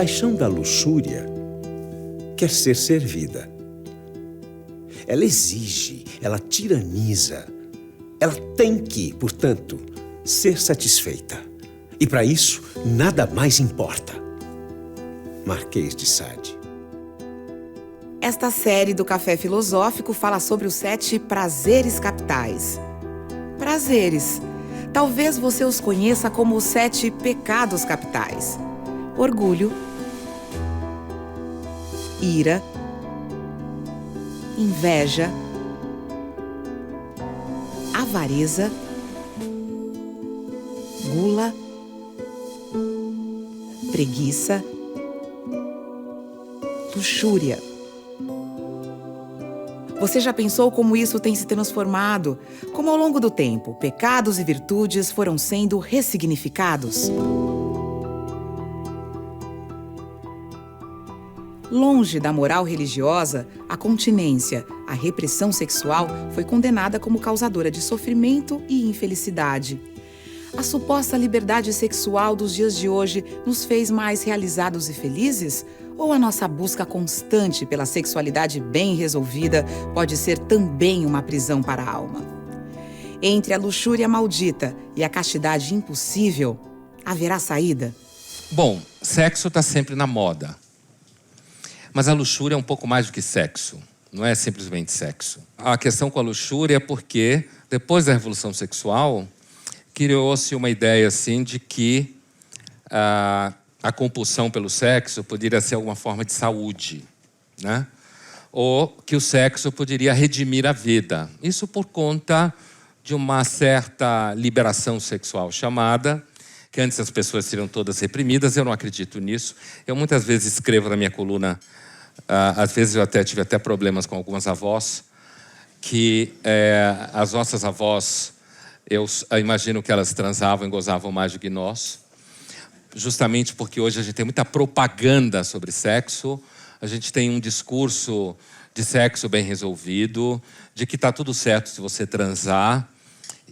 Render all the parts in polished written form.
paixão da luxúria quer ser servida. Ela exige, ela tiraniza. Ela tem que, portanto, ser satisfeita. E para isso, nada mais importa. Marquês de Sade. Esta série do Café Filosófico fala sobre os 7 prazeres capitais. Prazeres. Talvez você os conheça como os 7 pecados capitais. Orgulho, ira, inveja, avareza, gula, preguiça, luxúria. Você já pensou como isso tem se transformado? Como ao longo do tempo, pecados e virtudes foram sendo ressignificados? Longe da moral religiosa, a continência, a repressão sexual foi condenada como causadora de sofrimento e infelicidade. A suposta liberdade sexual dos dias de hoje nos fez mais realizados e felizes? Ou a nossa busca constante pela sexualidade bem resolvida pode ser também uma prisão para a alma? Entre a luxúria maldita e a castidade impossível, haverá saída? Bom, sexo está sempre na moda. Mas a luxúria é um pouco mais do que sexo. Não é simplesmente sexo. A questão com a luxúria é porque, depois da Revolução Sexual, criou-se uma ideia assim de que a compulsão pelo sexo poderia ser alguma forma de saúde, né? Ou que o sexo poderia redimir a vida. Isso por conta de uma certa liberação sexual chamada, que antes as pessoas seriam todas reprimidas. Eu não acredito nisso. Eu muitas vezes escrevo na minha coluna, às vezes eu tive até problemas com algumas avós, que as nossas avós, eu imagino que elas transavam e gozavam mais do que nós, justamente porque hoje a gente tem muita propaganda sobre sexo, a gente tem um discurso de sexo bem resolvido, de que está tudo certo se você transar.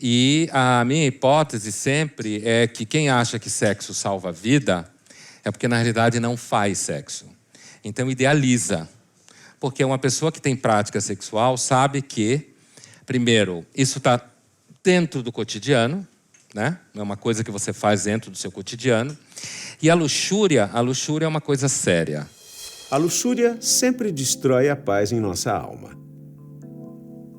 E a minha hipótese sempre é que quem acha que sexo salva a vida é porque, na realidade, não faz sexo. Então, idealiza. Porque uma pessoa que tem prática sexual sabe que, primeiro, isso está dentro do cotidiano, né? É uma coisa que você faz dentro do seu cotidiano. E a luxúria é uma coisa séria. A luxúria sempre destrói a paz em nossa alma.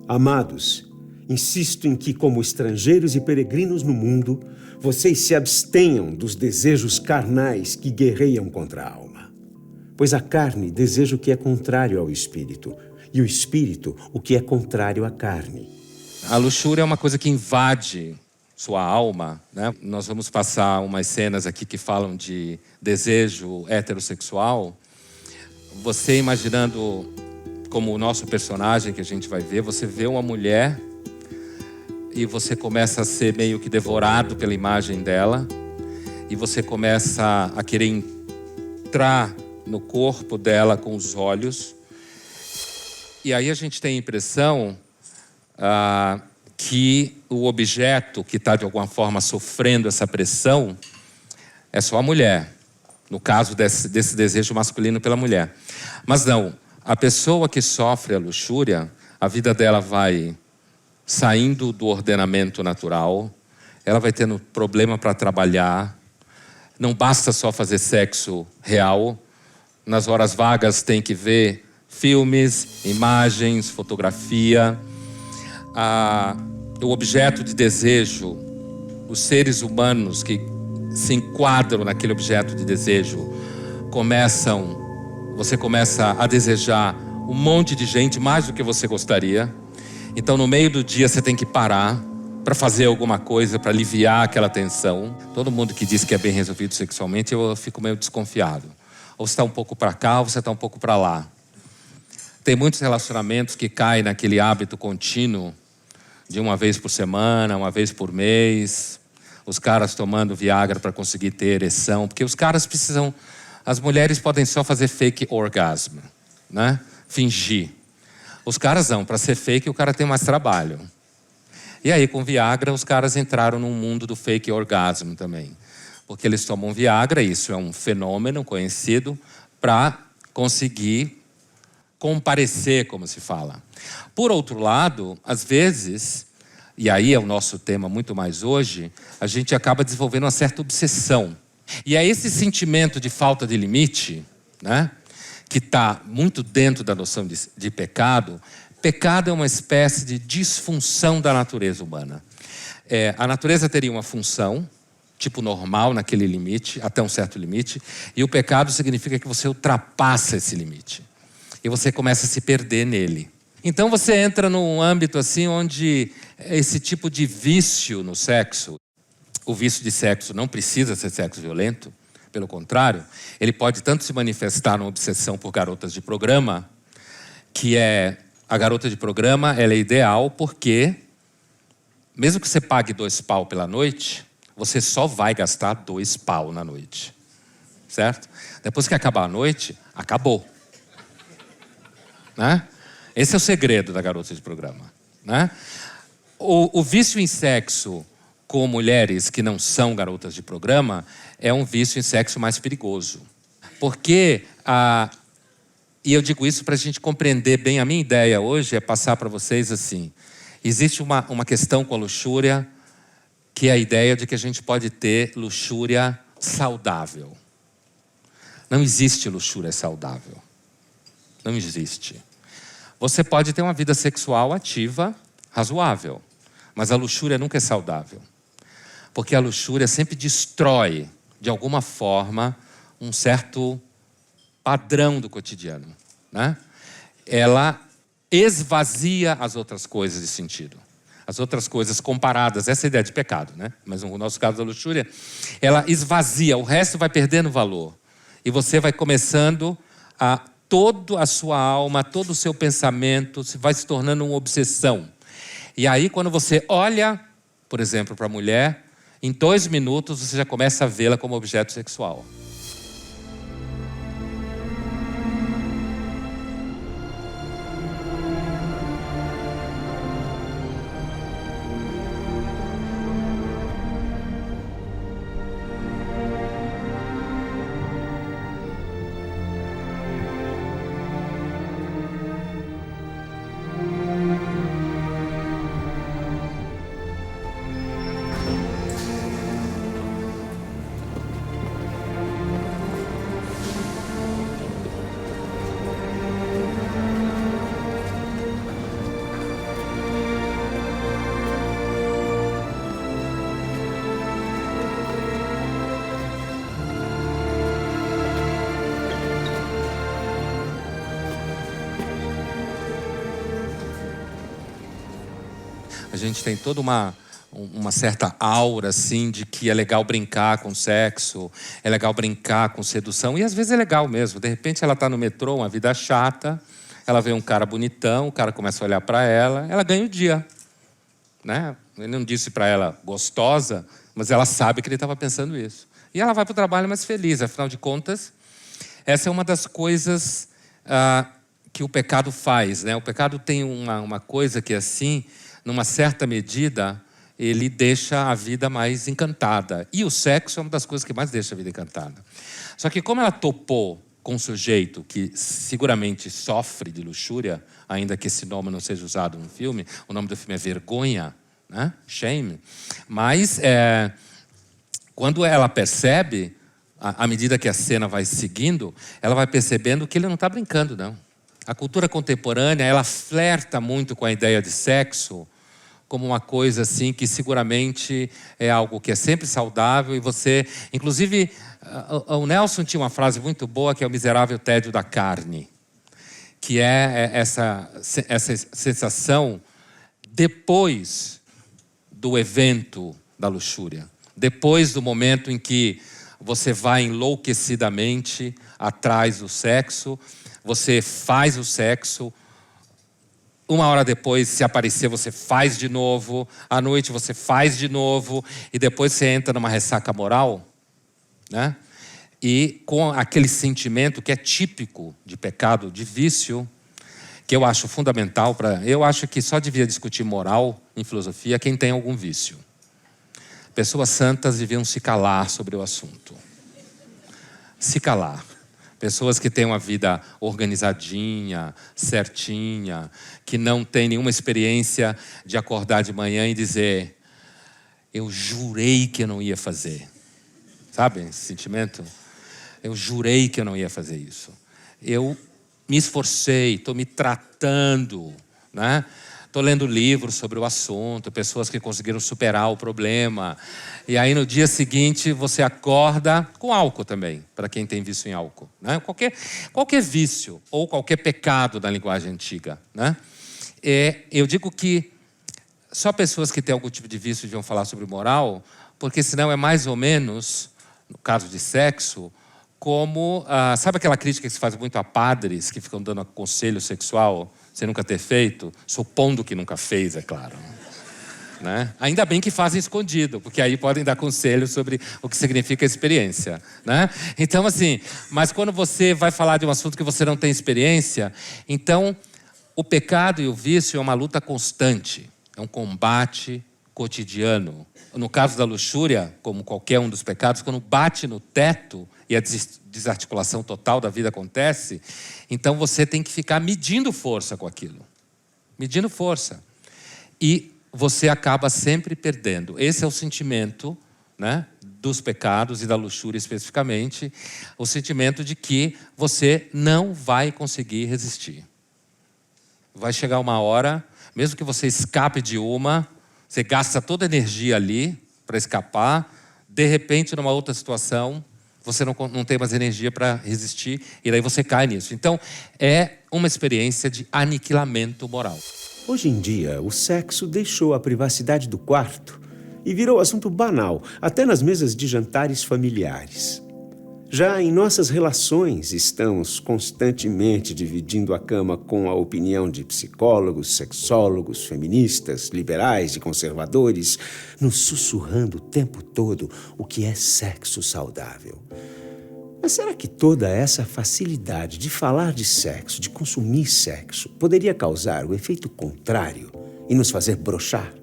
Amados, insisto em que, como estrangeiros e peregrinos no mundo, vocês se abstenham dos desejos carnais que guerreiam contra a alma. Pois a carne deseja o que é contrário ao espírito, e o espírito o que é contrário à carne. A luxúria é uma coisa que invade sua alma, né? Nós vamos passar umas cenas aqui que falam de desejo heterossexual. Você imaginando como o nosso personagem que a gente vai ver, você vê uma mulher e você começa a ser meio que devorado pela imagem dela e você começa a querer entrar no corpo dela com os olhos. E aí a gente tem a impressão que o objeto que está de alguma forma sofrendo essa pressão é só a mulher, no caso desse desejo masculino pela mulher. Mas não, a pessoa que sofre a luxúria, a vida dela vai saindo do ordenamento natural, ela vai tendo problema para trabalhar, não basta só fazer sexo real, nas horas vagas tem que ver filmes, imagens, fotografia. O objeto de desejo, os seres humanos que se enquadram naquele objeto de desejo, você começa a desejar um monte de gente, mais do que você gostaria. Então, no meio do dia, você tem que parar para fazer alguma coisa, para aliviar aquela tensão. Todo mundo que diz que é bem resolvido sexualmente, eu fico meio desconfiado. Ou você está um pouco para cá, ou você está um pouco para lá. Tem muitos relacionamentos que caem naquele hábito contínuo de uma vez por semana, uma vez por mês. Os caras tomando Viagra para conseguir ter ereção. Porque os caras precisam... As mulheres podem só fazer fake orgasm, né? Fingir. Os caras não. Para ser fake, o cara tem mais trabalho. E aí, com Viagra, os caras entraram num mundo do fake orgasm também. porque eles tomam Viagra, isso é um fenômeno conhecido, para conseguir comparecer, como se fala. Por outro lado, às vezes, e aí é o nosso tema muito mais hoje, a gente acaba desenvolvendo uma certa obsessão. E é esse sentimento de falta de limite, né, que está muito dentro da noção de pecado. Pecado é uma espécie de disfunção da natureza humana. A natureza teria uma função, tipo normal, naquele limite, até um certo limite, e o pecado significa que você ultrapassa esse limite. E você começa a se perder nele. Então você entra num âmbito assim onde esse tipo de vício no sexo, o vício de sexo não precisa ser sexo violento, pelo contrário, ele pode tanto se manifestar numa obsessão por garotas de programa, que a garota de programa, ela é ideal porque, mesmo que você pague 2 pau pela noite, você só vai gastar 2 pau na noite. Certo? Depois que acabar a noite, acabou. Né? Esse é o segredo da garota de programa. Né? O vício em sexo com mulheres que não são garotas de programa é um vício em sexo mais perigoso. Porque, e eu digo isso para a gente compreender bem, a minha ideia hoje é passar para vocês assim, existe uma questão com a luxúria, que é a ideia de que a gente pode ter luxúria saudável. Não existe luxúria saudável. Não existe. Você pode ter uma vida sexual ativa, razoável, mas a luxúria nunca é saudável. Porque a luxúria sempre destrói, de alguma forma, um certo padrão do cotidiano. Né? Ela esvazia as outras coisas de sentido. As outras coisas comparadas, essa é a ideia de pecado, né? Mas no nosso caso da luxúria, ela esvazia, o resto vai perdendo valor. E você vai começando toda a sua alma, todo o seu pensamento vai se tornando uma obsessão. E aí, quando você olha, por exemplo, para a mulher, em 2 minutos você já começa a vê-la como objeto sexual. A gente tem toda uma certa aura, assim, de que é legal brincar com sexo, é legal brincar com sedução, e às vezes é legal mesmo. De repente ela está no metrô, uma vida chata, ela vê um cara bonitão, o cara começa a olhar para ela ganha o dia. Né? Ele não disse para ela gostosa, mas ela sabe que ele estava pensando isso. E ela vai para o trabalho mais feliz, afinal de contas, essa é uma das coisas que o pecado faz. Né? O pecado tem uma coisa que é assim, numa certa medida, ele deixa a vida mais encantada. E o sexo é uma das coisas que mais deixa a vida encantada. Só que como ela topou com um sujeito que seguramente sofre de luxúria, ainda que esse nome não seja usado no filme, o nome do filme é Vergonha, né? Shame. Mas quando ela percebe, à medida que a cena vai seguindo, ela vai percebendo que ele não está brincando, não. A cultura contemporânea, ela flerta muito com a ideia de sexo como uma coisa assim que seguramente é algo que é sempre saudável e você... Inclusive, o Nelson tinha uma frase muito boa que é o miserável tédio da carne, que é essa sensação depois do evento da luxúria, depois do momento em que você vai enlouquecidamente atrás do sexo, você faz o sexo, 1 hora depois, se aparecer, você faz de novo, à noite você faz de novo, e depois você entra numa ressaca moral, né? E com aquele sentimento que é típico de pecado, de vício, que eu acho fundamental eu acho que só devia discutir moral em filosofia quem tem algum vício. Pessoas santas deviam se calar sobre o assunto. Se calar. Pessoas que têm uma vida organizadinha, certinha, que não têm nenhuma experiência de acordar de manhã e dizer: eu jurei que eu não ia fazer. Sabe esse sentimento? Eu jurei que eu não ia fazer isso. Eu me esforcei, estou me tratando, né? Estou lendo livros sobre o assunto, pessoas que conseguiram superar o problema. E aí no dia seguinte você acorda com álcool também, para quem tem vício em álcool, né? Qualquer vício ou qualquer pecado na linguagem antiga, né? Eu digo que só pessoas que têm algum tipo de vício deviam falar sobre moral, porque senão é mais ou menos, no caso de sexo, como... sabe aquela crítica que se faz muito a padres que ficam dando conselho sexual sem nunca ter feito? Supondo que nunca fez, é claro. Né? Ainda bem que fazem escondido, porque aí podem dar conselho sobre o que significa a experiência. Né? Então, assim, mas quando você vai falar de um assunto que você não tem experiência, então o pecado e o vício é uma luta constante, é um combate cotidiano. No caso da luxúria, como qualquer um dos pecados, quando bate no teto e a desarticulação total da vida acontece, então você tem que ficar medindo força com aquilo. Medindo força. E você acaba sempre perdendo. Esse é o sentimento, né, dos pecados e da luxúria especificamente, o sentimento de que você não vai conseguir resistir. Vai chegar uma hora, mesmo que você escape de uma, você gasta toda a energia ali para escapar, de repente, numa outra situação, você não tem mais energia para resistir, e daí você cai nisso. Então, é uma experiência de aniquilamento moral. Hoje em dia, o sexo deixou a privacidade do quarto e virou assunto banal, até nas mesas de jantares familiares. Já em nossas relações, estamos constantemente dividindo a cama com a opinião de psicólogos, sexólogos, feministas, liberais e conservadores, nos sussurrando o tempo todo o que é sexo saudável. Mas será que toda essa facilidade de falar de sexo, de consumir sexo, poderia causar o efeito contrário e nos fazer broxar?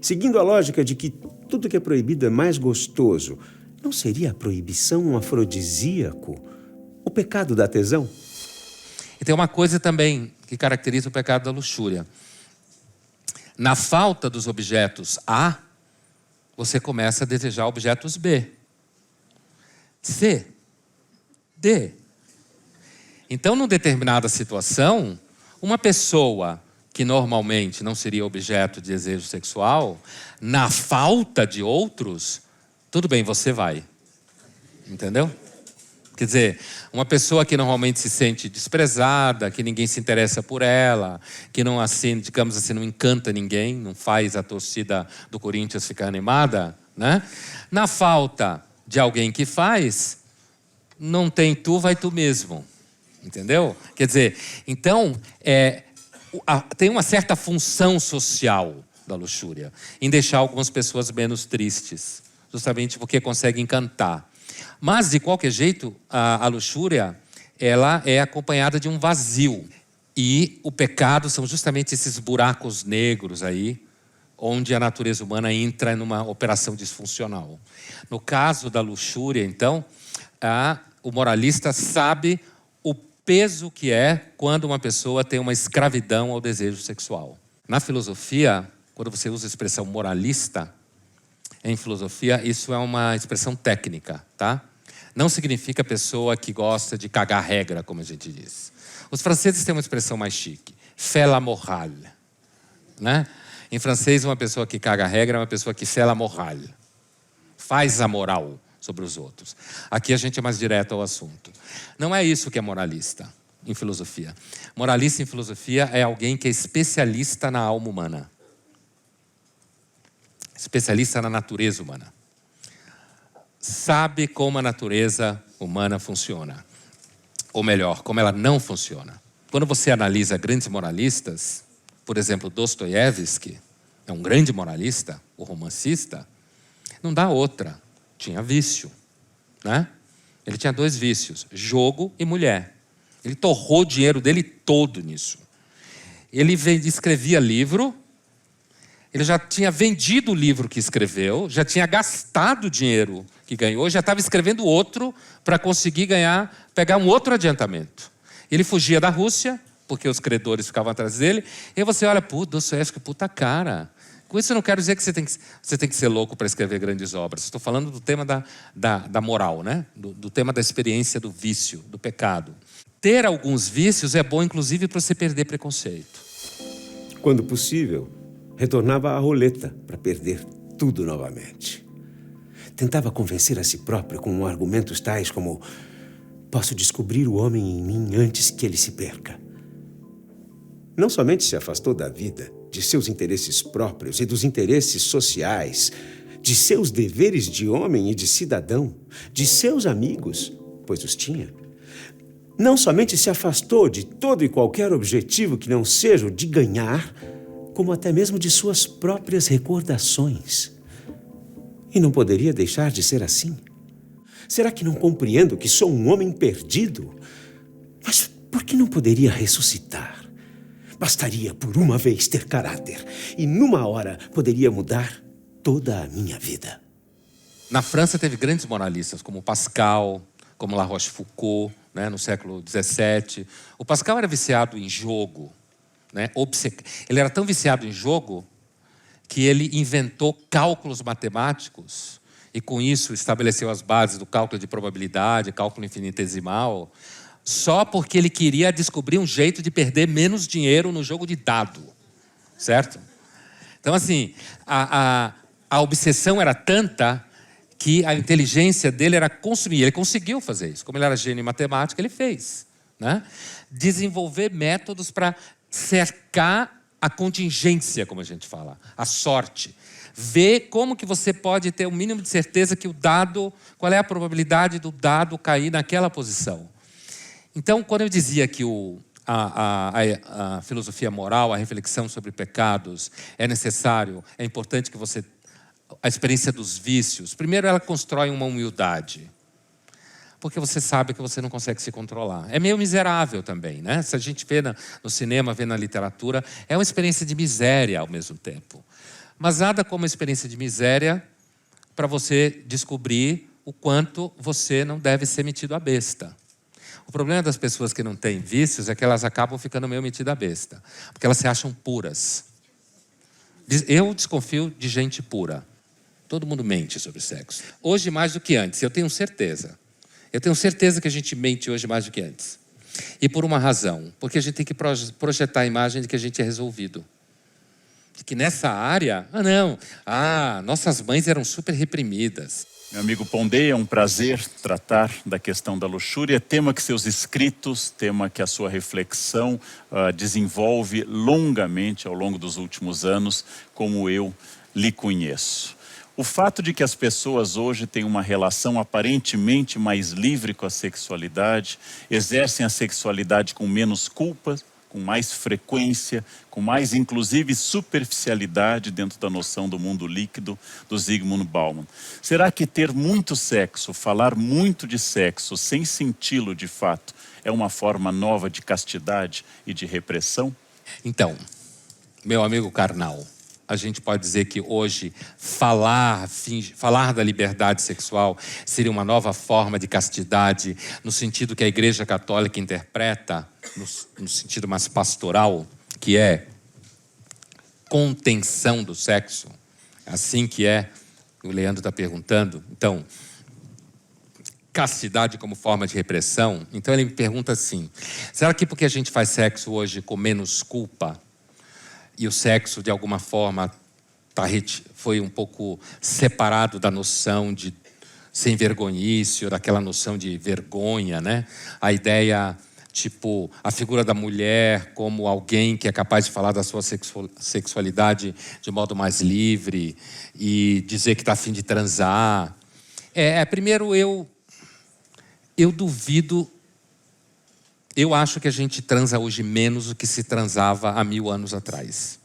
Seguindo a lógica de que tudo que é proibido é mais gostoso, não seria a proibição um afrodisíaco? O pecado da tesão? E tem uma coisa também que caracteriza o pecado da luxúria. Na falta dos objetos A, você começa a desejar objetos B, C, D. Então, numa determinada situação, uma pessoa que normalmente não seria objeto de desejo sexual, na falta de outros, tudo bem, você vai. Entendeu? Quer dizer, uma pessoa que normalmente se sente desprezada, que ninguém se interessa por ela, que não, assim, digamos assim, não encanta ninguém, não faz a torcida do Corinthians ficar animada, né? Na falta de alguém que faz, não tem tu, vai tu mesmo. Entendeu? Quer dizer, então, tem uma certa função social da luxúria em deixar algumas pessoas menos tristes, justamente porque consegue encantar. Mas, de qualquer jeito, a luxúria, ela é acompanhada de um vazio. E o pecado são justamente esses buracos negros aí, onde a natureza humana entra numa operação disfuncional. No caso da luxúria, então, o moralista sabe o peso que é quando uma pessoa tem uma escravidão ao desejo sexual. Na filosofia, quando você usa a expressão moralista, em filosofia, isso é uma expressão técnica, tá? Não significa pessoa que gosta de cagar regra, como a gente diz. Os franceses têm uma expressão mais chique, fait la morale, né? Em francês, uma pessoa que caga regra é uma pessoa que fait la morale, faz a moral sobre os outros. Aqui a gente é mais direto ao assunto. Não é isso que é moralista em filosofia. Moralista em filosofia é alguém que é especialista na alma humana. Especialista na natureza humana. Sabe como a natureza humana funciona. Ou melhor, como ela não funciona. Quando você analisa grandes moralistas, por exemplo, Dostoiévski, é um grande moralista, o romancista, não dá outra. Tinha vício, né? Ele tinha 2 vícios, jogo e mulher. Ele torrou o dinheiro dele todo nisso. Ele escrevia livro Ele já tinha vendido o livro que escreveu, já tinha gastado o dinheiro que ganhou, já estava escrevendo outro para conseguir pegar um outro adiantamento. Ele fugia da Rússia, porque os credores ficavam atrás dele, e aí você olha, Dostoiévski, puta cara. Com isso eu não quero dizer que você tem que ser louco para escrever grandes obras. Estou falando do tema da moral, né? Do tema da experiência do vício, do pecado. Ter alguns vícios é bom, inclusive, para você perder preconceito. Quando possível, retornava à roleta para perder tudo novamente. Tentava convencer a si próprio com argumentos tais como: posso descobrir o homem em mim antes que ele se perca. Não somente se afastou da vida, de seus interesses próprios e dos interesses sociais, de seus deveres de homem e de cidadão, de seus amigos, pois os tinha. Não somente se afastou de todo e qualquer objetivo que não seja o de ganhar, como até mesmo de suas próprias recordações. E não poderia deixar de ser assim? Será que não compreendo que sou um homem perdido? Mas por que não poderia ressuscitar? Bastaria por uma vez ter caráter, e numa hora poderia mudar toda a minha vida. Na França teve grandes moralistas, como Pascal, como La Rochefoucauld, né, no século XVII. O Pascal era viciado em jogo, né, ele era tão viciado em jogo que ele inventou cálculos matemáticos e, com isso, estabeleceu as bases do cálculo de probabilidade, cálculo infinitesimal, só porque ele queria descobrir um jeito de perder menos dinheiro no jogo de dado, certo? Então, assim, a obsessão era tanta que a inteligência dele era consumir. Ele conseguiu fazer isso. Como ele era gênio em matemática, ele fez, né? Desenvolver métodos para cercar a contingência, como a gente fala, a sorte. Ver como que você pode ter o mínimo de certeza que o dado, qual é a probabilidade do dado cair naquela posição. Então, quando eu dizia que a filosofia moral, a reflexão sobre pecados é necessário, é importante que você... A experiência dos vícios, primeiro ela constrói uma humildade. Porque você sabe que você não consegue se controlar. É meio miserável também, né? Se a gente vê no cinema, vê na literatura, é uma experiência de miséria ao mesmo tempo. Mas nada como uma experiência de miséria para você descobrir o quanto você não deve ser metido à besta. O problema das pessoas que não têm vícios é que elas acabam ficando meio metidas à besta. Porque elas se acham puras. Eu desconfio de gente pura. Todo mundo mente sobre sexo. Hoje mais do que antes, eu tenho certeza. Eu tenho certeza que a gente mente hoje mais do que antes. E por uma razão. Porque a gente tem que projetar a imagem de que a gente é resolvido. De que nessa área, nossas mães eram super reprimidas. Meu amigo Pondé, é um prazer tratar da questão da luxúria, tema que seus escritos, tema que a sua reflexão desenvolve longamente ao longo dos últimos anos, como eu lhe conheço. O fato de que as pessoas hoje têm uma relação aparentemente mais livre com a sexualidade, exercem a sexualidade com menos culpa, com mais frequência, com mais, inclusive, superficialidade dentro da noção do mundo líquido do Zygmunt Bauman. Será que ter muito sexo, falar muito de sexo, sem senti-lo de fato, é uma forma nova de castidade e de repressão? Então, meu amigo carnal, a gente pode dizer que hoje falar da liberdade sexual seria uma nova forma de castidade, no sentido que a Igreja Católica interpreta, no sentido mais pastoral, que é contenção do sexo. Assim que é, o Leandro está perguntando. Então, castidade como forma de repressão. Então ele me pergunta assim, será que porque a gente faz sexo hoje com menos culpa, e o sexo, de alguma forma, foi um pouco separado da noção de sem vergonhice, ou daquela noção de vergonha, né? A ideia, tipo, a figura da mulher como alguém que é capaz de falar da sua sexualidade de modo mais livre e dizer que está a fim de transar. Primeiro, eu duvido. Eu acho que a gente transa hoje menos do que se transava há 1000 anos atrás.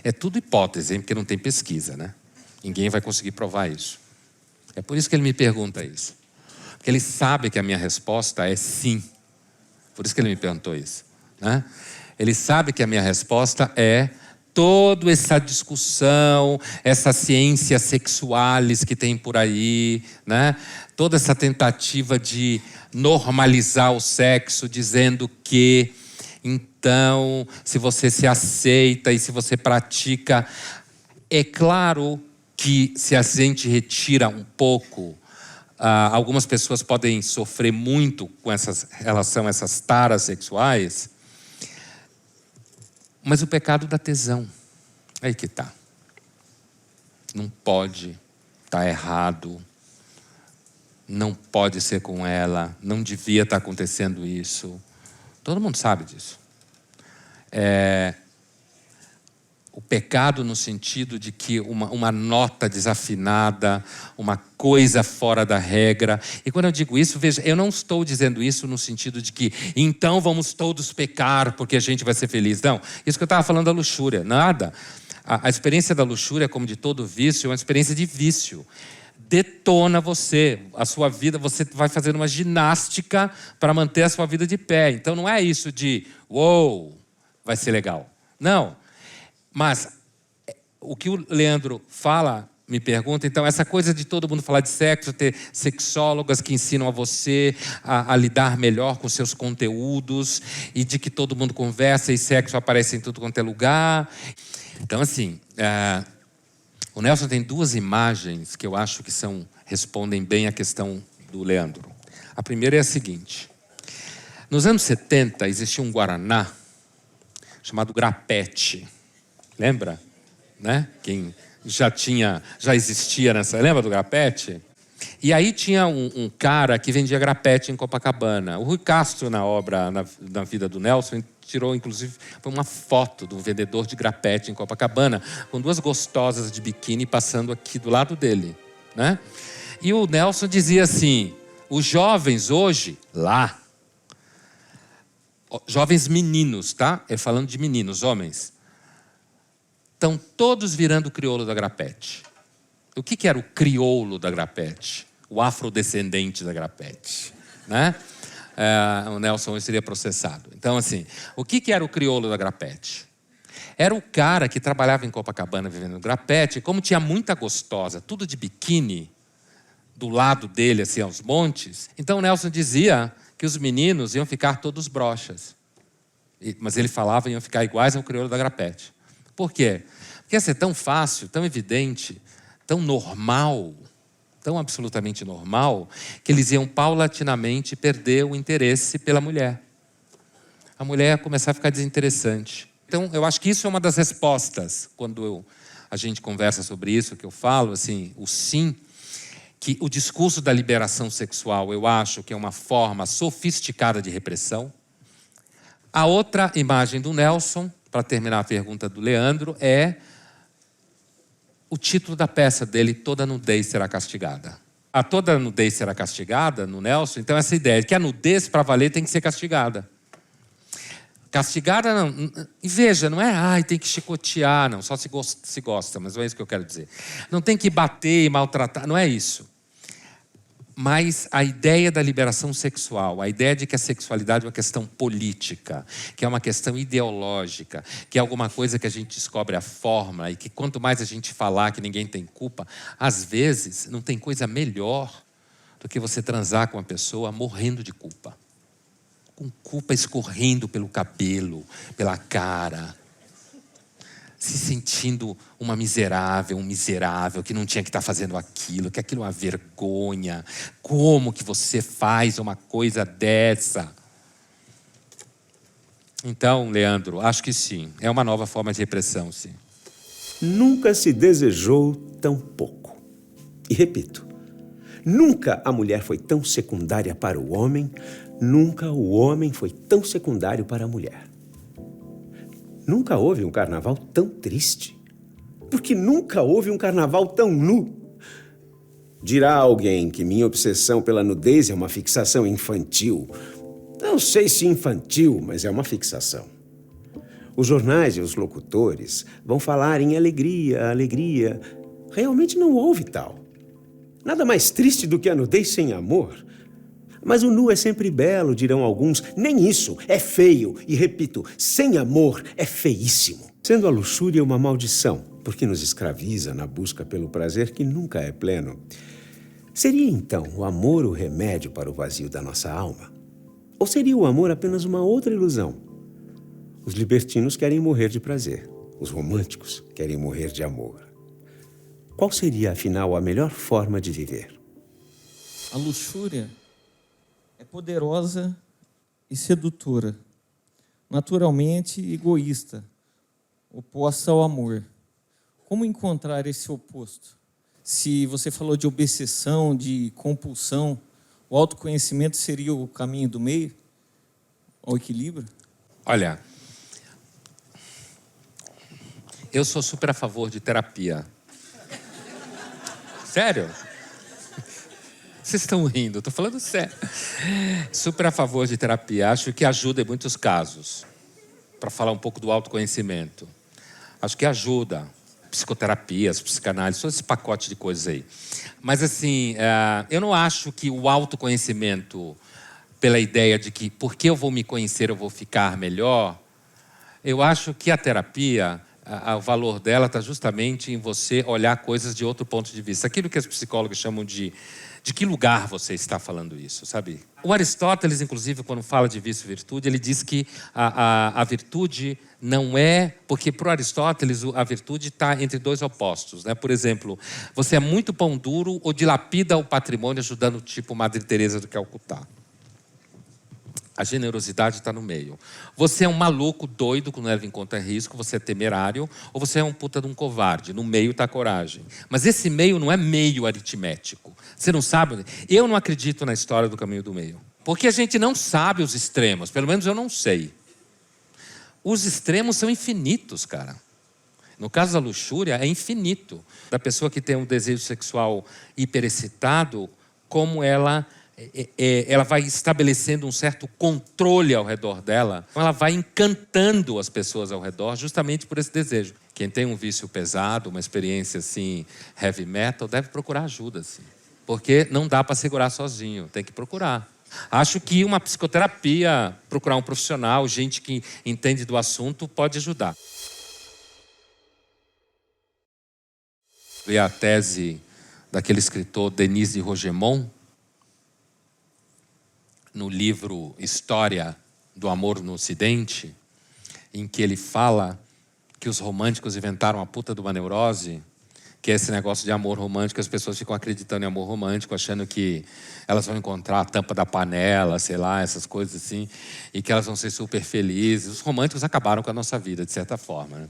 É tudo hipótese, hein? Porque não tem pesquisa, né? Ninguém vai conseguir provar isso. É por isso que ele me pergunta isso. Porque ele sabe que a minha resposta é sim. Por isso que ele me perguntou isso, né? Ele sabe que a minha resposta é toda essa discussão, essa ciência sexualis que tem por aí, né? Toda essa tentativa de normalizar o sexo, dizendo que, então, se você se aceita e se você pratica, é claro que se a gente retira um pouco, algumas pessoas podem sofrer muito com relação a essas taras sexuais, mas o pecado dá tesão. Aí que tá. Não pode, tá errado, não pode ser com ela, não devia estar acontecendo isso. Todo mundo sabe disso. O pecado no sentido de que uma nota desafinada, uma coisa fora da regra. E quando eu digo isso, veja, eu não estou dizendo isso no sentido de que então vamos todos pecar porque a gente vai ser feliz. Não, isso que eu estava falando da luxúria, nada. A experiência da luxúria, como de todo vício, é uma experiência de vício. Detona você, a sua vida, você vai fazendo uma ginástica para manter a sua vida de pé. Então não é isso de, uou, vai ser legal. Não. Mas o que o Leandro fala, me pergunta, então, essa coisa de todo mundo falar de sexo, ter sexólogas que ensinam a você a lidar melhor com seus conteúdos, e de que todo mundo conversa e sexo aparece em tudo quanto é lugar. Então, assim, o Nelson tem duas imagens que eu acho que respondem bem à questão do Leandro. A primeira é a seguinte: nos anos 70 existia um guaraná chamado grapete. Lembra? Né? Quem já existia nessa... Lembra do grapete? E aí tinha um cara que vendia grapete em Copacabana. O Rui Castro, na vida do Nelson, tirou, inclusive, uma foto de um vendedor de grapete em Copacabana, com duas gostosas de biquíni passando aqui do lado dele. Né? E o Nelson dizia assim, os jovens hoje, lá, jovens meninos, tá? Ele falando de meninos, homens, estão todos virando o crioulo da grapete. O que era o crioulo da grapete? O afrodescendente da grapete. Né? O Nelson seria processado. Então, assim, o que era o crioulo da grapete? Era o cara que trabalhava em Copacabana vivendo grapete, e como tinha muita gostosa, tudo de biquíni, do lado dele, assim, aos montes, então o Nelson dizia que os meninos iam ficar todos broxas. Mas ele falava que iam ficar iguais ao crioulo da grapete. Por quê? Porque ia ser tão fácil, tão evidente, tão normal, tão absolutamente normal, que eles iam paulatinamente perder o interesse pela mulher. A mulher ia começar a ficar desinteressante. Então, eu acho que isso é uma das respostas, quando a gente conversa sobre isso, que eu falo, assim, o sim, que o discurso da liberação sexual, eu acho que é uma forma sofisticada de repressão. A outra imagem do Nelson, para terminar a pergunta do Leandro, é o título da peça dele, Toda Nudez Será Castigada. A toda nudez será castigada, no Nelson, então essa ideia de que a nudez, para valer, tem que ser castigada. Castigada não... E veja, não é, tem que chicotear, não, só se gosta, mas não é isso que eu quero dizer. Não tem que bater e maltratar, não é isso. Mas a ideia da liberação sexual, a ideia de que a sexualidade é uma questão política, que é uma questão ideológica, que é alguma coisa que a gente descobre a forma e que quanto mais a gente falar que ninguém tem culpa, às vezes não tem coisa melhor do que você transar com uma pessoa morrendo de culpa. Com culpa escorrendo pelo cabelo, pela cara, se sentindo uma miserável, um miserável, que não tinha que estar fazendo aquilo, que aquilo é uma vergonha. Como que você faz uma coisa dessa? Então, Leandro, acho que sim. É uma nova forma de repressão, sim. Nunca se desejou tão pouco. E repito, nunca a mulher foi tão secundária para o homem, nunca o homem foi tão secundário para a mulher. Nunca houve um carnaval tão triste, porque nunca houve um carnaval tão nu. Dirá alguém que minha obsessão pela nudez é uma fixação infantil. Não sei se infantil, mas é uma fixação. Os jornais e os locutores vão falar em alegria, alegria. Realmente não houve tal. Nada mais triste do que a nudez sem amor. Mas o nu é sempre belo, dirão alguns. Nem isso, é feio. E repito, sem amor é feíssimo. Sendo a luxúria uma maldição, porque nos escraviza na busca pelo prazer que nunca é pleno, seria então o amor o remédio para o vazio da nossa alma? Ou seria o amor apenas uma outra ilusão? Os libertinos querem morrer de prazer. Os românticos querem morrer de amor. Qual seria, afinal, a melhor forma de viver? A luxúria é poderosa e sedutora, naturalmente egoísta, oposta ao amor. Como encontrar esse oposto? Se você falou de obsessão, de compulsão, o autoconhecimento seria o caminho do meio, ao equilíbrio? Olha, eu sou super a favor de terapia. Sério? Vocês estão rindo, estou falando sério. Super a favor de terapia. Acho que ajuda em muitos casos. Para falar um pouco do autoconhecimento. Acho que ajuda. Psicoterapias, psicanálise, todo esse pacote de coisas aí. Mas, assim, eu não acho que o autoconhecimento, pela ideia de que porque eu vou me conhecer eu vou ficar melhor, eu acho que a terapia, o valor dela está justamente em você olhar coisas de outro ponto de vista. Aquilo que os psicólogos chamam de que lugar você está falando isso, sabe? O Aristóteles, inclusive, quando fala de vício e virtude, ele diz que a virtude não é... Porque, para o Aristóteles, a virtude está entre dois opostos, né? Por exemplo, você é muito pão duro ou dilapida o patrimônio ajudando tipo Madre Teresa do Calcutá. A generosidade está no meio. Você é um maluco doido que não leva em conta risco, você é temerário, ou você é um puta de um covarde. No meio está a coragem. Mas esse meio não é meio aritmético. Você não sabe? Eu não acredito na história do caminho do meio. Porque a gente não sabe os extremos. Pelo menos eu não sei. Os extremos são infinitos, cara. No caso da luxúria, é infinito. Da pessoa que tem um desejo sexual hiperexcitado, como ela vai estabelecendo um certo controle ao redor dela. Ela vai encantando as pessoas ao redor justamente por esse desejo. Quem tem um vício pesado, uma experiência assim, heavy metal, deve procurar ajuda, assim. Porque não dá para segurar sozinho, tem que procurar. Acho que uma psicoterapia, procurar um profissional, gente que entende do assunto, pode ajudar. Li a tese daquele escritor Denis de Rougemont, no livro História do Amor no Ocidente, em que ele fala que os românticos inventaram a puta de uma neurose, que é esse negócio de amor romântico, as pessoas ficam acreditando em amor romântico, achando que elas vão encontrar a tampa da panela, sei lá, essas coisas assim, e que elas vão ser super felizes. Os românticos acabaram com a nossa vida, de certa forma, né?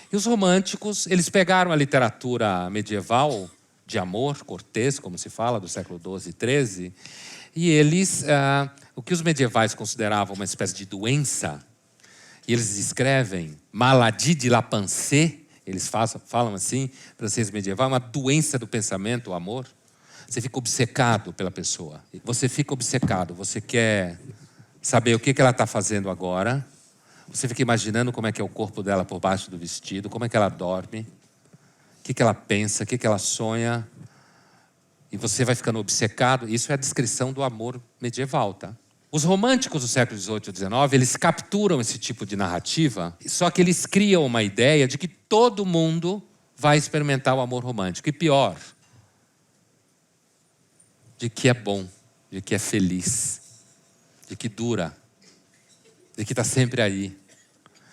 E os românticos, eles pegaram a literatura medieval de amor, cortês, como se fala, do século XII e XIII, e eles, o que os medievais consideravam uma espécie de doença, e eles escrevem maladie de la pensée, eles falam assim, francês medieval, uma doença do pensamento, o amor. Você fica obcecado pela pessoa. Você fica obcecado, você quer saber o que ela está fazendo agora. Você fica imaginando como é que é o corpo dela por baixo do vestido, como é que ela dorme, o que ela pensa, o que ela sonha. E você vai ficando obcecado. Isso é a descrição do amor medieval, tá? Os românticos do século XVIII e XIX, eles capturam esse tipo de narrativa, só que eles criam uma ideia de que todo mundo vai experimentar o amor romântico. E pior, de que é bom, de que é feliz, de que dura, de que está sempre aí.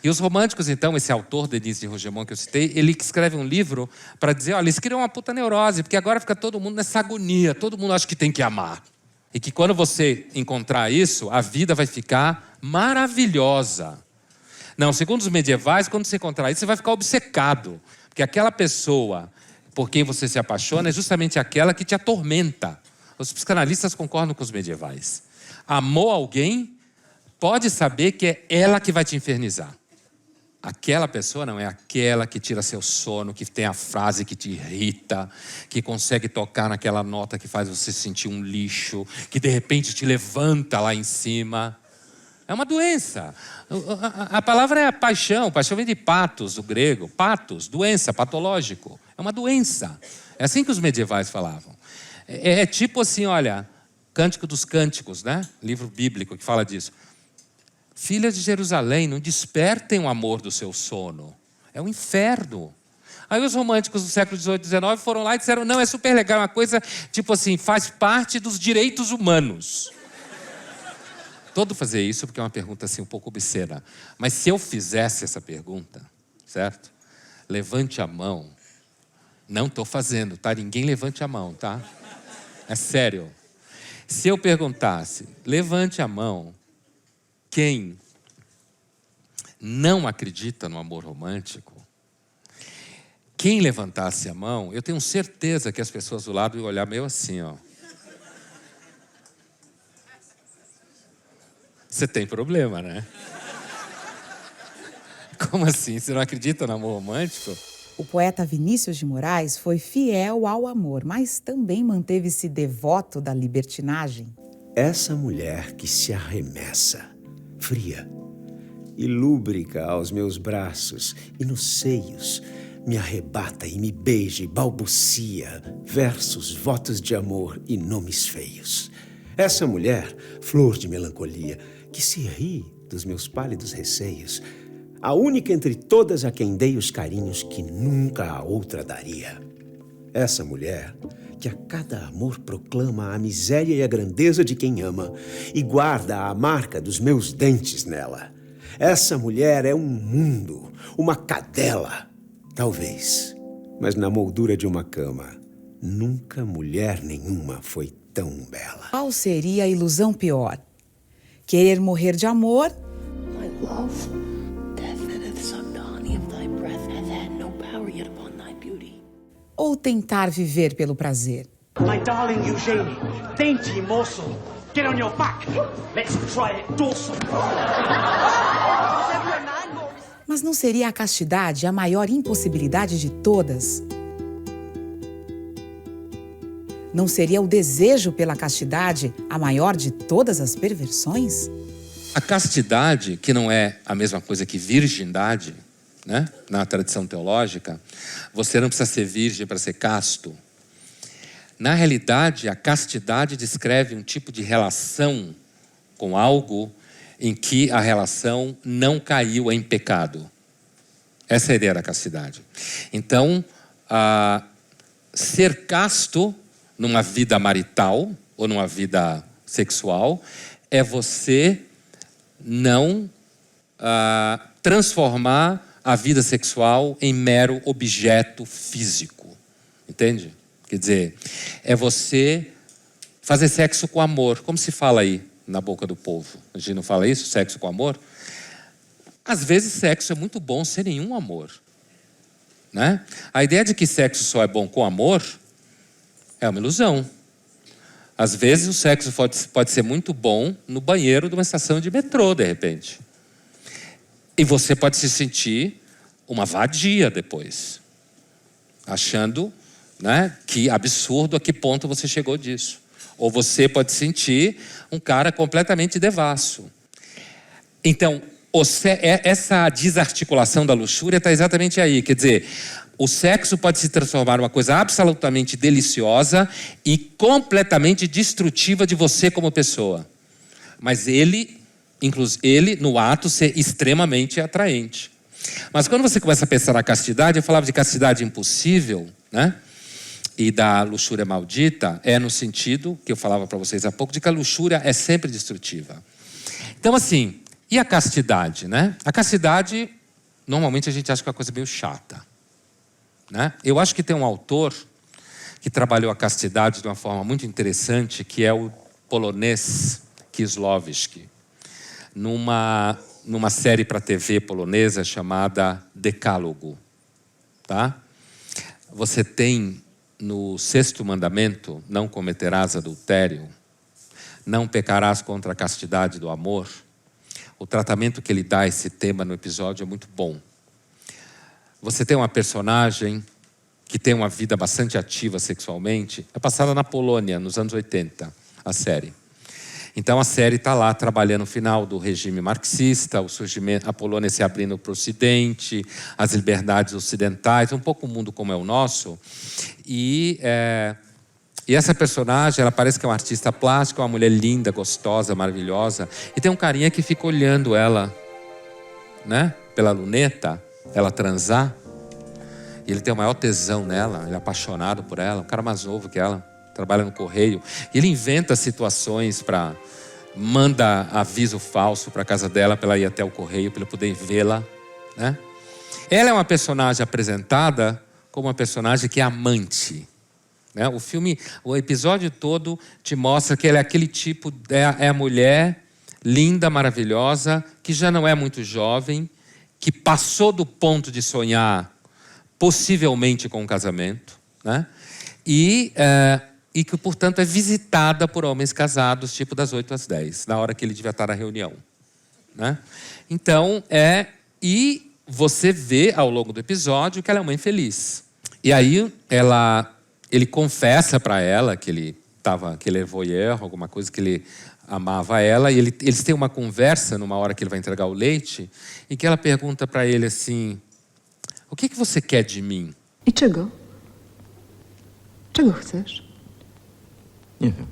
E os românticos, então, esse autor, Denis de Rougemont, que eu citei, ele escreve um livro para dizer, olha, eles criam uma puta neurose, porque agora fica todo mundo nessa agonia, todo mundo acha que tem que amar. E que quando você encontrar isso, a vida vai ficar maravilhosa. Não, segundo os medievais, quando você encontrar isso, você vai ficar obcecado. Porque aquela pessoa por quem você se apaixona é justamente aquela que te atormenta. Os psicanalistas concordam com os medievais. Amou alguém, pode saber que é ela que vai te infernizar. Aquela pessoa não é aquela que tira seu sono, que tem a frase que te irrita, que consegue tocar naquela nota que faz você sentir um lixo, que de repente te levanta lá em cima. É uma doença. A palavra é paixão. Paixão vem de patos, do grego. Patos, doença, patológico. É uma doença. É assim que os medievais falavam. É tipo assim, olha, Cântico dos Cânticos, né? Livro bíblico que fala disso. Filhas de Jerusalém, não despertem o amor do seu sono. É um inferno. Aí os românticos do século XVIII e XIX foram lá e disseram, não, é super legal, é uma coisa, tipo assim, faz parte dos direitos humanos. Todo fazer isso porque é uma pergunta assim um pouco obscena. Mas se eu fizesse essa pergunta, certo? Levante a mão. Não estou fazendo, tá? Ninguém levante a mão, tá? É sério. Se eu perguntasse, levante a mão, quem não acredita no amor romântico, quem levantasse a mão, eu tenho certeza que as pessoas do lado iam olhar meio assim, ó. Você tem problema, né? Como assim? Você não acredita no amor romântico? O poeta Vinícius de Moraes foi fiel ao amor, mas também manteve-se devoto da libertinagem. Essa mulher que se arremessa, fria e lúbrica aos meus braços e nos seios, me arrebata e me beija e balbucia versos, votos de amor e nomes feios. Essa mulher, flor de melancolia, que se ri dos meus pálidos receios, a única entre todas a quem dei os carinhos que nunca a outra daria. Essa mulher que a cada amor proclama a miséria e a grandeza de quem ama e guarda a marca dos meus dentes nela. Essa mulher é um mundo, uma cadela, talvez, mas na moldura de uma cama. Nunca mulher nenhuma foi tão bela. Qual seria a ilusão pior? Querer morrer de amor? My love, death that hath sucked the honey of thy breath hath had no power yet upon thy beauty. Ou tentar viver pelo prazer? My darling Eugenie, dainty morsel, get on your back. Let's try it dorsal. Mas não seria a castidade a maior impossibilidade de todas? Não seria o desejo pela castidade a maior de todas as perversões? A castidade, que não é a mesma coisa que virgindade, né? Na tradição teológica, você não precisa ser virgem para ser casto. Na realidade, a castidade descreve um tipo de relação com algo em que a relação não caiu em pecado. Essa é a ideia da castidade. Então, ser casto numa vida marital ou numa vida sexual é você não transformar a vida sexual em mero objeto físico. Entende? Quer dizer, é você fazer sexo com amor, como se fala aí na boca do povo. A gente não fala isso, sexo com amor? Às vezes sexo é muito bom sem nenhum amor, né? A ideia de que sexo só é bom com amor é uma ilusão. Às vezes o sexo pode ser muito bom no banheiro de uma estação de metrô, de repente. E você pode se sentir uma vadia depois, achando, né, que absurdo a que ponto você chegou disso. Ou você pode sentir um cara completamente devasso. Então, essa desarticulação da luxúria está exatamente aí. Quer dizer, o sexo pode se transformar numa coisa absolutamente deliciosa e completamente destrutiva de você como pessoa. Mas ele no ato, ser extremamente atraente. Mas quando você começa a pensar na castidade, eu falava de castidade impossível, né? E da luxúria maldita, é no sentido, que eu falava para vocês há pouco, de que a luxúria é sempre destrutiva. Então, assim, e a castidade, né? A castidade, normalmente a gente acha que é uma coisa meio chata, né? Eu acho que tem um autor que trabalhou a castidade de uma forma muito interessante, que é o polonês Kieslowski, numa série para TV polonesa chamada Decálogo, tá? Você tem no 6º mandamento, não cometerás adultério, não pecarás contra a castidade do amor. O tratamento que ele dá a esse tema no episódio é muito bom. Você tem uma personagem que tem uma vida bastante ativa sexualmente, é passada na Polônia, nos anos 80, a série. Então a série está lá trabalhando o final do regime marxista, o surgimento, a Polônia se abrindo para o Ocidente, as liberdades ocidentais, um pouco o mundo como é o nosso. E essa personagem, ela parece que é uma artista plástica, uma mulher linda, gostosa, maravilhosa. E tem um carinha que fica olhando ela, né, pela luneta, ela transar, e ele tem o maior tesão nela, ele é apaixonado por ela, um cara mais novo que ela, trabalha no correio. E ele inventa situações manda aviso falso para a casa dela, para ela ir até o correio, para ele poder vê-la, né? Ela é uma personagem apresentada como uma personagem que é amante, né? O episódio todo te mostra que ela é aquele tipo, é a mulher linda, maravilhosa, que já não é muito jovem, que passou do ponto de sonhar possivelmente com um casamento, né? E que, portanto, é visitada por homens casados, tipo das 8 às 10, na hora que ele devia estar na reunião, né? Então, e você vê ao longo do episódio que ela é uma infeliz. E aí ele confessa para ela que ele é voyeur, alguma coisa, que ele amava ela, e eles têm uma conversa numa hora que ele vai entregar o leite, e que ela pergunta para ele assim: o que você quer de mim? I czego? Czego chcesz? Nie wiem.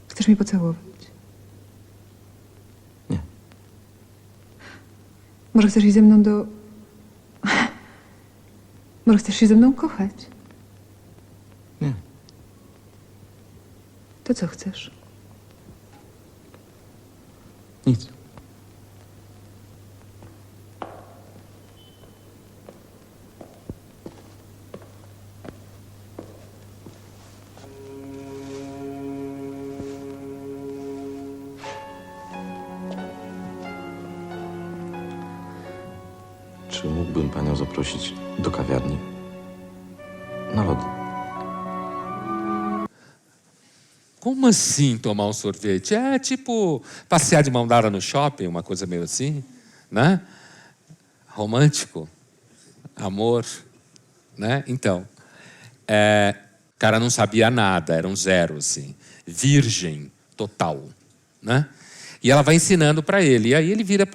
Chcesz mnie pocałować? Nie. Może chcesz iść ze mną do... Może chcesz się ze mną kochać? Nie. To co chcesz? Nic. Czy mógłbym panią zaprosić do kawiarni? Na lody. Como assim tomar um sorvete? É tipo passear de mão dada no shopping, uma coisa meio assim, né? Romântico, amor, né? Então, o cara não sabia nada, era um zero, assim, virgem total, né? E ela vai ensinando para ele. E aí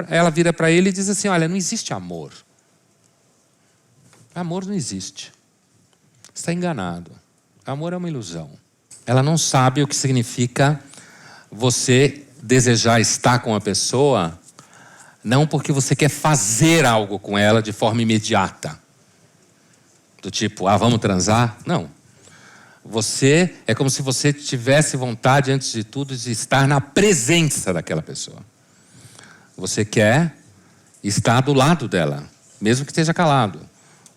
ela vira para ele e diz assim: olha, não existe amor. Amor não existe. Você está enganado. Amor é uma ilusão. Ela não sabe o que significa você desejar estar com a pessoa, não porque você quer fazer algo com ela de forma imediata. Do tipo, vamos transar? Não. É como se você tivesse vontade, antes de tudo, de estar na presença daquela pessoa. Você quer estar do lado dela, mesmo que esteja calado.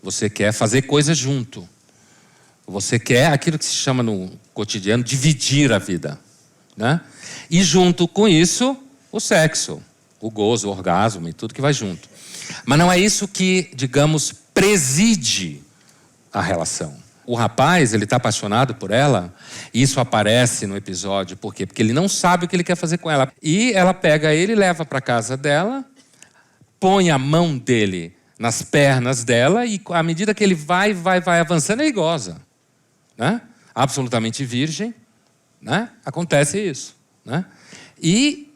Você quer fazer coisas junto. Você quer aquilo que se chama no cotidiano dividir a vida, né? E junto com isso, o sexo, o gozo, o orgasmo e tudo que vai junto. Mas não é isso que, digamos, preside a relação. O rapaz, ele está apaixonado por ela, e isso aparece no episódio. Por quê? Porque ele não sabe o que ele quer fazer com ela. E ela pega ele, leva para a casa dela, põe a mão dele nas pernas dela, e à medida que ele vai avançando, ele goza, né? Absolutamente virgem, né? Acontece isso, né? E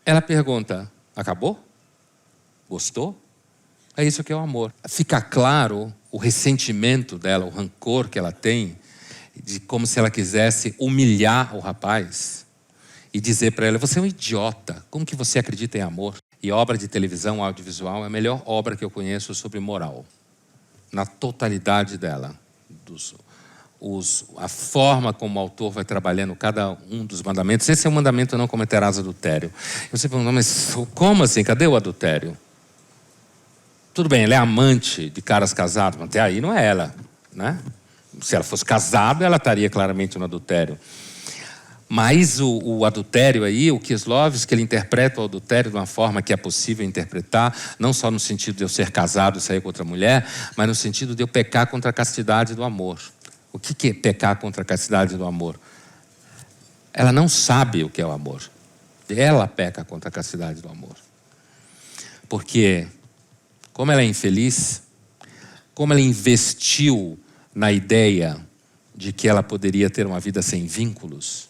ela pergunta: acabou? Gostou? É isso que é o amor. Fica claro o ressentimento dela, o rancor que ela tem, de como se ela quisesse humilhar o rapaz e dizer para ela: você é um idiota, como que você acredita em amor? E obra de televisão, audiovisual, é a melhor obra que eu conheço sobre moral, na totalidade dela. A forma como o autor vai trabalhando cada um dos mandamentos. Esse é o mandamento: não cometerás adultério. Você pergunta: mas como assim? Cadê o adultério? Tudo bem, ela é amante de caras casados, mas até aí não é ela, né? Se ela fosse casada, ela estaria claramente no adultério. Mas o adultério aí, o Kieslowski, ele interpreta o adultério de uma forma que é possível interpretar, não só no sentido de eu ser casado e sair com outra mulher, mas no sentido de eu pecar contra a castidade do amor. O que é pecar contra a castidade do amor? Ela não sabe o que é o amor. Ela peca contra a castidade do amor. Porque, como ela é infeliz, como ela investiu na ideia de que ela poderia ter uma vida sem vínculos,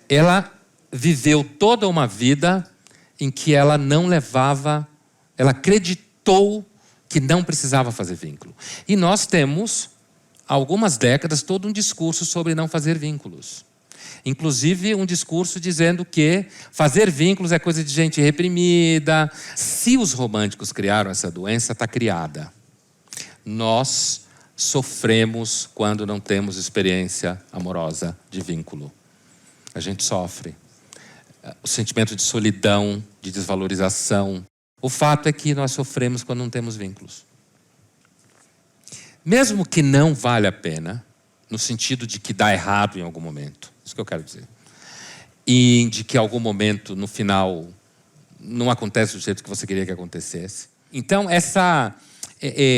ela viveu toda uma vida em que ela ela acreditou que não precisava fazer vínculo. E nós temos, há algumas décadas, todo um discurso sobre não fazer vínculos. Inclusive um discurso dizendo que fazer vínculos é coisa de gente reprimida. Se os românticos criaram essa doença, está criada. Nós sofremos quando não temos experiência amorosa de vínculo. A gente sofre. O sentimento de solidão, de desvalorização. O fato é que nós sofremos quando não temos vínculos. Mesmo que não vale a pena, no sentido de que dá errado em algum momento. Isso que eu quero dizer. E de que em algum momento, no final, não acontece do jeito que você queria que acontecesse. Então,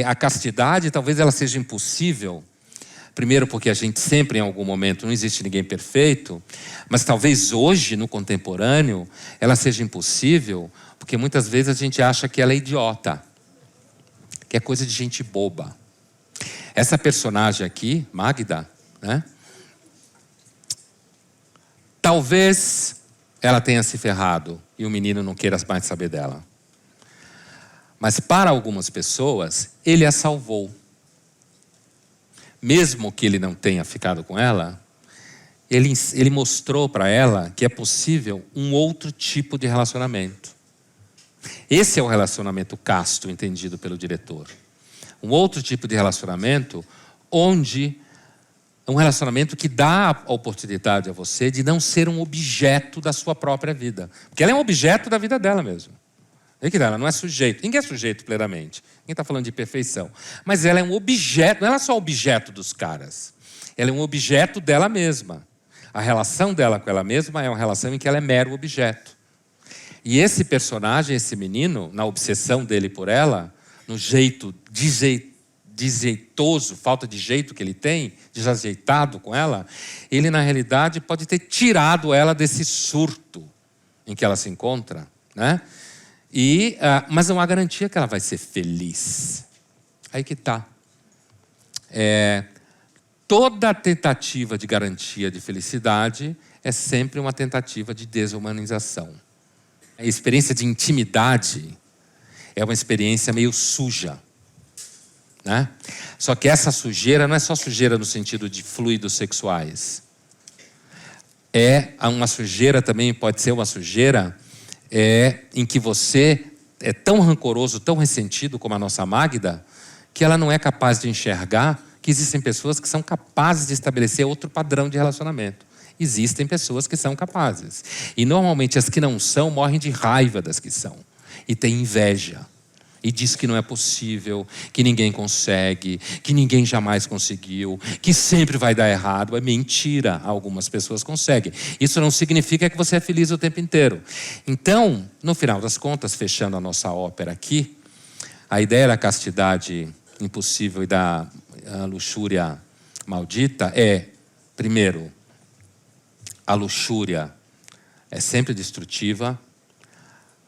a castidade, talvez ela seja impossível. Primeiro porque a gente sempre, em algum momento, não existe ninguém perfeito. Mas talvez hoje, no contemporâneo, ela seja impossível porque muitas vezes a gente acha que ela é idiota. Que é coisa de gente boba. Essa personagem aqui, Magda, né? Talvez ela tenha se ferrado e o menino não queira mais saber dela. Mas para algumas pessoas, ele a salvou. Mesmo que ele não tenha ficado com ela, ele mostrou para ela que é possível um outro tipo de relacionamento. Esse é o relacionamento casto, entendido pelo diretor. Um outro tipo de relacionamento onde um relacionamento que dá a oportunidade a você de não ser um objeto da sua própria vida. Porque ela é um objeto da vida dela mesmo. Ela não é sujeito. Ninguém é sujeito plenamente. Ninguém está falando de perfeição. Mas ela é um objeto. Não é só objeto dos caras. Ela é um objeto dela mesma. A relação dela com ela mesma é uma relação em que ela é mero objeto. E esse personagem, esse menino, na obsessão dele por ela, no jeito desjeitoso, falta de jeito que ele tem, desajeitado com ela, ele na realidade pode ter tirado ela desse surto em que ela se encontra, né? Mas não há garantia que ela vai ser feliz. Aí que está. Toda tentativa de garantia de felicidade é sempre uma tentativa de desumanização. A experiência de intimidade é uma experiência meio suja, né? Só que essa sujeira não é só sujeira no sentido de fluidos sexuais. Uma sujeira também pode ser uma sujeira em que você é tão rancoroso, tão ressentido como a nossa Magda, que ela não é capaz de enxergar que existem pessoas que são capazes de estabelecer outro padrão de relacionamento. Existem pessoas que são capazes. E normalmente as que não são morrem de raiva das que são. E têm inveja. E diz que não é possível, que ninguém consegue, que ninguém jamais conseguiu, que sempre vai dar errado. É mentira, algumas pessoas conseguem. Isso não significa que você é feliz o tempo inteiro. Então, no final das contas, fechando a nossa ópera aqui, a ideia da castidade impossível e da luxúria maldita primeiro, a luxúria é sempre destrutiva,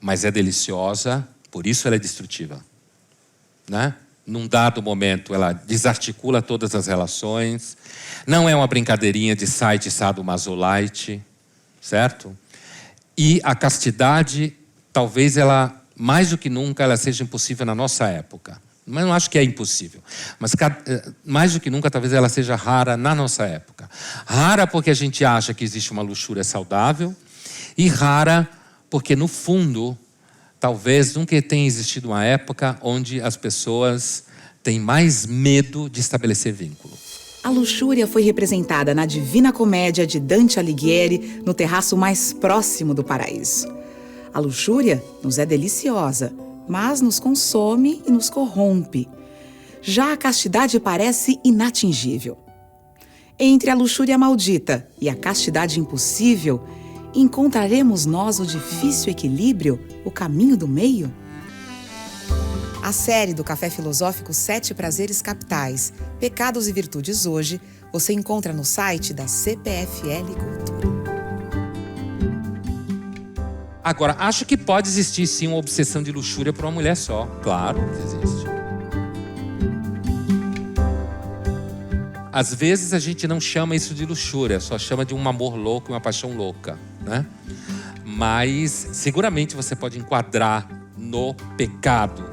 mas é deliciosa. Por isso ela é destrutiva, né? Num dado momento ela desarticula todas as relações. Não é uma brincadeirinha de site sadomasolite, certo? E a castidade, talvez ela, mais do que nunca, ela seja impossível na nossa época. Mas não acho que é impossível. Mas mais do que nunca, talvez ela seja rara na nossa época. Rara porque a gente acha que existe uma luxúria saudável. E rara porque, no fundo, talvez nunca tenha existido uma época onde as pessoas têm mais medo de estabelecer vínculo. A luxúria foi representada na Divina Comédia de Dante Alighieri, no terraço mais próximo do paraíso. A luxúria nos é deliciosa, mas nos consome e nos corrompe. Já a castidade parece inatingível. Entre a luxúria maldita e a castidade impossível, encontraremos nós o difícil equilíbrio, o caminho do meio? A série do Café Filosófico 7 Prazeres Capitais, Pecados e Virtudes Hoje, você encontra no site da CPFL Cultura. Agora, acho que pode existir sim uma obsessão de luxúria por uma mulher só. Claro que existe. Às vezes a gente não chama isso de luxúria, só chama de um amor louco e uma paixão louca, né? Mas seguramente você pode enquadrar no pecado